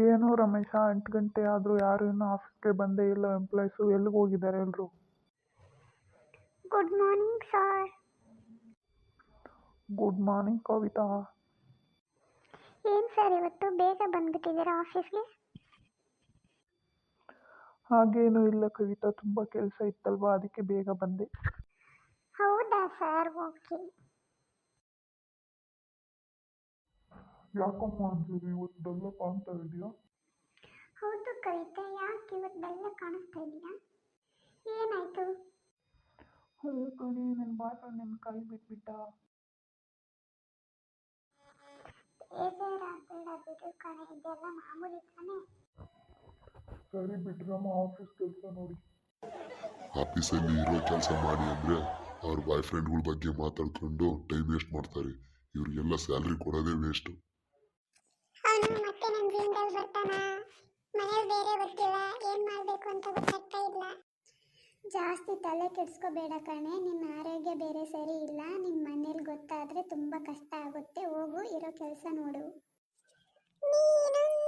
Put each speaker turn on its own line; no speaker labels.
ಏನೋ ರಮೇಶ, 8 ಗಂಟೆ ಆದರೂ ಯಾರು ಇನ್ನೂ ಆಫೀಸ್ಗೆ ಬಂದೇ ಇಲ್ಲ. ಎಂಪ್ಲಾಯ್ಸು ಎಲ್ಲಿಗೆ ಹೋಗಿದ್ದಾರೆ ಎಲ್ಲರೂ?
Good morning sir.
Good morning Kavita.
ಏನು ಸರ್ ಇವತ್ತು ಬೇಗ ಬಂದ್ಬಿಟ್ಟಿದ್ದೀರಾ ಆಫೀಸ್ಗೆ?
ಹಾಗೇನೂ ಇಲ್ಲ ಕವಿತಾ, ತುಂಬ ಕೆಲಸ ಇತ್ತಲ್ವಾ, ಅದಕ್ಕೆ ಬೇಗ ಬಂದೆ.
ಹೌದಾ ಸರ್, ಓಕೆ.
ಯಾಕಮ್ಮ ಅಂಜಲಿ, ಇವತ್ತು ಡಲ್ಲ ಕಾಣ್ತಾ ಇದೆಯಾ?
ಹೌದು ಕವಿತೆ, ಯಾಕೆ ಇವತ್ತು ಬೆಲ್ಲ ಕಾಣಿಸ್ತಾ ಇದೆಯಾ? ಏನಾಯ್ತು?
ಹೌದು ಕಣೆ, ನನ್ನ ಬಾಯ್ ಫ್ರೆಂಡ್ ನನ್ನ ಕೈ ಬಿಟ್ಬಿಟ್ಟ.
ಬೇಜಾರಾಗಬೇಡ ಬಿಡು ಕಣೆ, ಇದೆಲ್ಲ ಮಾಮೂಲಿ ತಾನೇ.
ಸರಿ ಬಿಟ್ರಮ್ಮ, ಆಫೀಸ್ ಕೆಲಸ ನೋಡಿ.
ಆಫೀಸಲ್ಲಿ ಇರೋ ಕೆಲಸ ಮಾಡಿ ಅಂದರೆ ಅವ್ರ ಬಾಯ್ ಫ್ರೆಂಡ್ಗಳ ಬಗ್ಗೆ ಮಾತಾಡ್ಕೊಂಡು ಟೈಮ್ ವೇಸ್ಟ್ ಮಾಡ್ತಾರೆ. ಇವ್ರಿಗೆಲ್ಲ ಸ್ಯಾಲ್ರಿ ಕೊಡೋದೇ ವೇಸ್ಟು.
ಅವನು ಮತ್ತೆ ನನ್ನ ಜೀವನದಲ್ಲಿ ಬರ್ತಾನ? ಮನೇಲಿ ಬೇರೆ ಗೊತ್ತಿಲ್ಲ, ಏನು ಮಾಡಬೇಕು ಅಂತ ಗೊತ್ತಾಗ್ತಾ ಇಲ್ಲ. ಜಾಸ್ತಿ ತಲೆ ಕೆಡಿಸ್ಕೋಬೇಡ ಕಣೆ, ನಿನ್ನ ಆರೋಗ್ಯ ಬೇರೆ ಸರಿ ಇಲ್ಲ. ನಿಮ್ಮ ಮನೇಲಿ ಗೊತ್ತಾದರೆ ತುಂಬ ಕಷ್ಟ ಆಗುತ್ತೆ. ಹೋಗು, ಇರೋ ಕೆಲಸ ನೋಡು. ನೀನೊಂದು